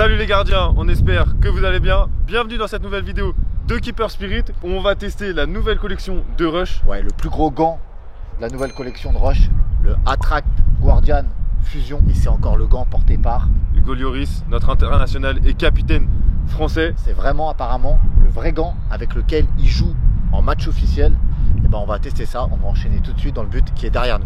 Salut les gardiens, on espère que vous allez bien. Bienvenue dans cette nouvelle vidéo de Keeper Spirit où on va tester la nouvelle collection de Rush. Ouais, le plus gros gant de la nouvelle collection de Rush, le Attract Guardian Fusion. Et c'est encore le gant porté par Hugo Lloris, notre international et capitaine français. C'est vraiment apparemment le vrai gant avec lequel il joue en match officiel. Et ben on va tester ça, on va enchaîner tout de suite dans le but qui est derrière nous.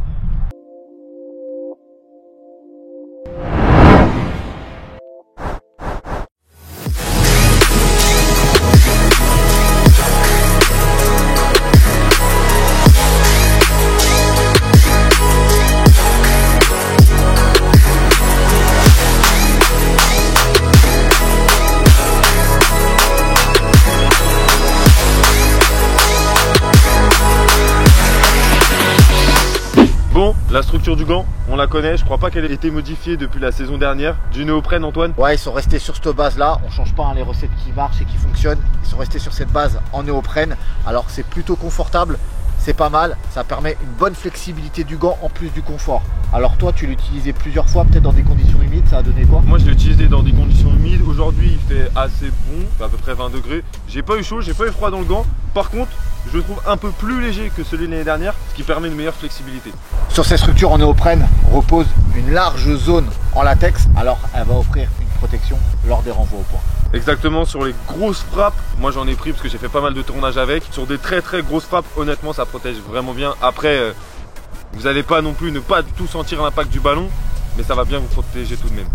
Bon, la structure du gant, on la connaît, je crois pas qu'elle ait été modifiée depuis la saison dernière. Du néoprène, Antoine? Ouais, ils sont restés sur cette base là, on change pas les recettes qui marchent et qui fonctionnent. Ils sont restés sur cette base en néoprène. Alors c'est plutôt confortable, c'est pas mal, ça permet une bonne flexibilité du gant en plus du confort. Alors toi tu l'utilisais plusieurs fois, peut-être dans des conditions humides, ça a donné quoi? Moi je l'ai utilisé dans des conditions humides. Aujourd'hui il fait assez bon, à peu près 20 degrés. J'ai pas eu chaud, j'ai pas eu froid dans le gant. Par contre, je le trouve un peu plus léger que celui de l'année dernière, ce qui permet une meilleure flexibilité. Sur ces structures en néoprène repose une large zone en latex, alors elle va offrir une protection lors des renvois au point. Exactement, sur les grosses frappes, moi j'en ai pris parce que j'ai fait pas mal de tournages avec. Sur des très grosses frappes, honnêtement ça protège vraiment bien. Après, vous n'allez pas non plus ne pas du tout sentir l'impact du ballon, mais ça va bien vous protéger tout de même.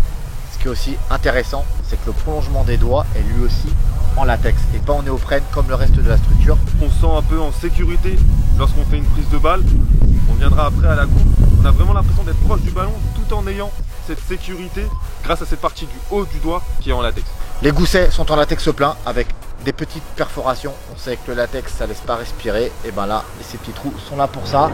Ce qui est aussi intéressant, c'est que le prolongement des doigts est lui aussi en latex et pas en néoprène comme le reste de la structure. On se sent un peu en sécurité lorsqu'on fait une prise de balle. On viendra après à la coupe. On a vraiment l'impression d'être proche du ballon tout en ayant cette sécurité grâce à cette partie du haut du doigt qui est en latex. Les goussets sont en latex plein avec des petites perforations. On sait que le latex ça laisse pas respirer, et ben là ces petits trous sont là pour ça.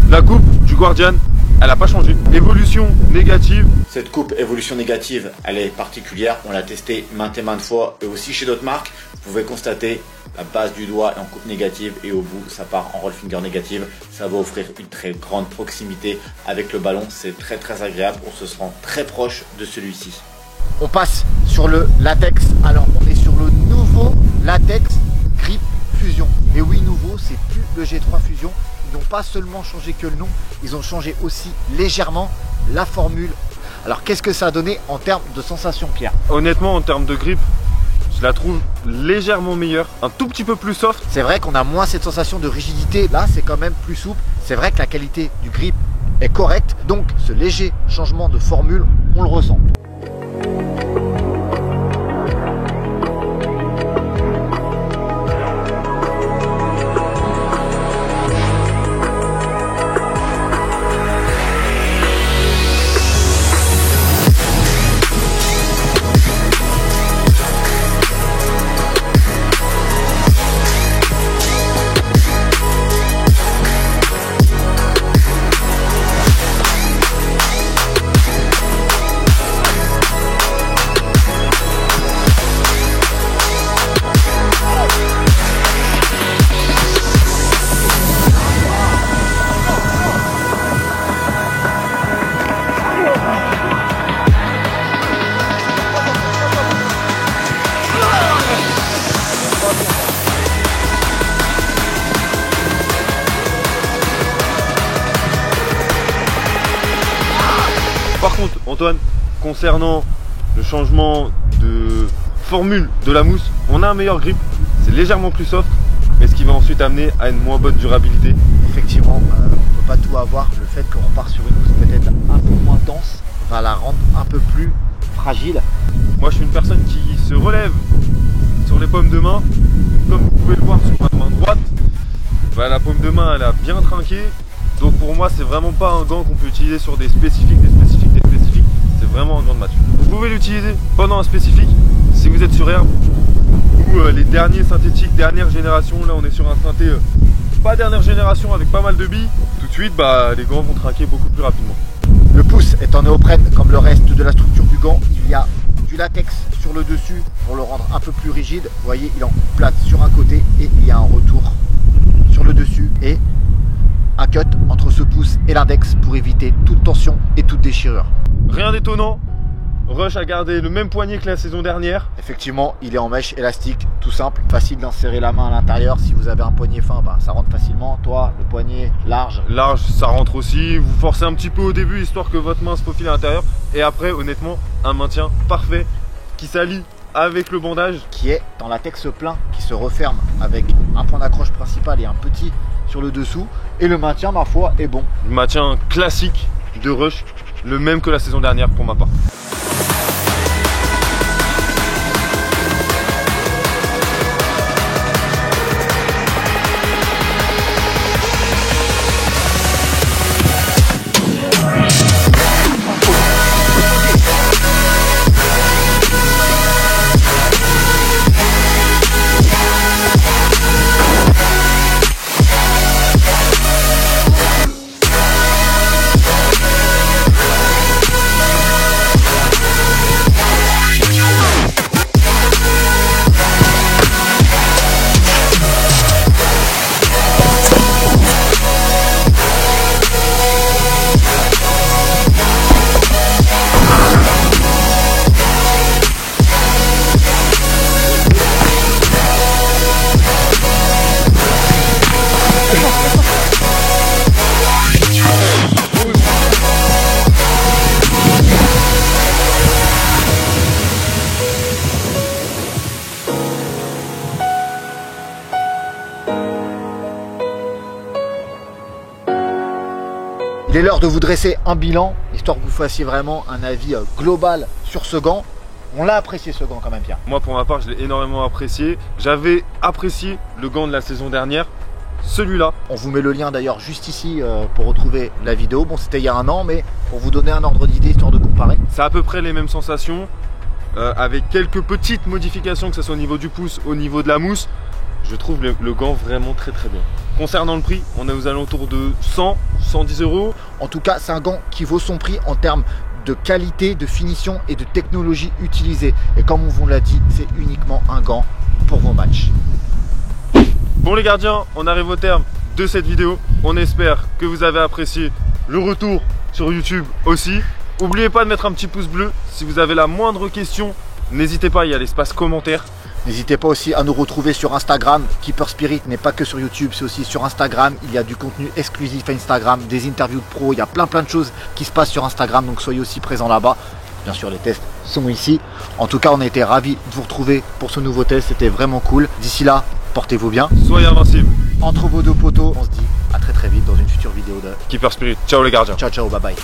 La coupe du Guardian, elle n'a pas changé. Évolution négative. Cette coupe évolution négative, elle est particulière. On l'a testée maintes et maintes fois et aussi chez d'autres marques. Vous pouvez constater la base du doigt est en coupe négative et au bout ça part en roll finger négative. Ça va offrir une très grande proximité avec le ballon. C'est très agréable. On se sent très proche de celui-ci. On passe sur le latex. Alors on est sur le nouveau latex Grip Fusion. Et oui, nouveau, c'est plus le G3 Fusion. Ils n'ont pas seulement changé que le nom, ils ont changé aussi légèrement la formule. Alors qu'est-ce que ça a donné en termes de sensation, Pierre? Honnêtement, en termes de grip, je la trouve légèrement meilleure, un tout petit peu plus soft. C'est vrai qu'on a moins cette sensation de rigidité. Là, c'est quand même plus souple. C'est vrai que la qualité du grip est correcte. Donc, ce léger changement de formule, on le ressent. Par contre, Antoine, concernant le changement de formule de la mousse, on a un meilleur grip, c'est légèrement plus soft, mais ce qui va ensuite amener à une moins bonne durabilité. Effectivement, on ne peut pas tout avoir. Le fait qu'on part sur une mousse peut-être un peu moins dense va la rendre un peu plus fragile. Moi, je suis une personne qui se relève sur les paumes de main. Comme vous pouvez le voir sur ma main droite, bah, la paume de main elle a bien trinqué. Donc pour moi, c'est vraiment pas un gant qu'on peut utiliser sur des spécifiques, c'est vraiment un gant de match. Vous pouvez l'utiliser pendant un spécifique si vous êtes sur herbe ou les derniers synthétiques, dernière génération. Là, on est sur un synthé pas dernière génération avec pas mal de billes. Tout de suite, bah, les gants vont trinquer beaucoup plus rapidement. Le pouce est en néoprène comme le reste de la structure du gant. Il y a du latex sur le dessus pour le rendre un peu plus rigide. Vous voyez, il est en coupe plate sur un côté et il y a un retour sur le dessus et un cut entre ce pouce et l'index pour éviter toute tension et toute déchirure. Rien d'étonnant, Rush a gardé le même poignet que la saison dernière. Effectivement, il est en mèche élastique, tout simple, facile d'insérer la main à l'intérieur. Si vous avez un poignet fin, bah, ça rentre facilement. Toi, le poignet large. Large, ça rentre aussi. Vous forcez un petit peu au début, histoire que votre main se faufile à l'intérieur. Et après, honnêtement, un maintien parfait qui s'allie avec le bandage. Qui est en latex plein, qui se referme avec un point d'accroche principal et un petit sur le dessous. Et le maintien, ma foi, est bon. Le maintien classique de Rush, le même que la saison dernière pour ma part. Il est l'heure de vous dresser un bilan, histoire que vous fassiez vraiment un avis global sur ce gant. On l'a apprécié ce gant quand même, Pierre. Moi pour ma part, je l'ai énormément apprécié. J'avais apprécié le gant de la saison dernière, celui-là. On vous met le lien d'ailleurs juste ici pour retrouver la vidéo. Bon, c'était il y a un an, mais pour vous donner un ordre d'idée, histoire de comparer. C'est à peu près les mêmes sensations, avec quelques petites modifications, que ce soit au niveau du pouce, au niveau de la mousse. Je trouve le gant vraiment très bien. Concernant le prix, on est aux alentours de 100, 110 euros. En tout cas, c'est un gant qui vaut son prix en termes de qualité, de finition et de technologie utilisée. Et comme on vous l'a dit, c'est uniquement un gant pour vos matchs. Bon les gardiens, on arrive au terme de cette vidéo. On espère que vous avez apprécié le retour sur YouTube aussi. N'oubliez pas de mettre un petit pouce bleu. Si vous avez la moindre question, n'hésitez pas, il y a l'espace commentaire. N'hésitez pas aussi à nous retrouver sur Instagram. Keeper Spirit n'est pas que sur YouTube, c'est aussi sur Instagram. Il y a du contenu exclusif à Instagram, des interviews de pros, il y a plein de choses qui se passent sur Instagram, donc soyez aussi présents là-bas. Bien sûr, les tests sont ici. En tout cas, on a été ravis de vous retrouver pour ce nouveau test, c'était vraiment cool. D'ici là, portez-vous bien. Soyez invincibles. Entre vos deux poteaux, on se dit à très vite dans une future vidéo de Keeper Spirit. Ciao les gardiens. Ciao, bye bye.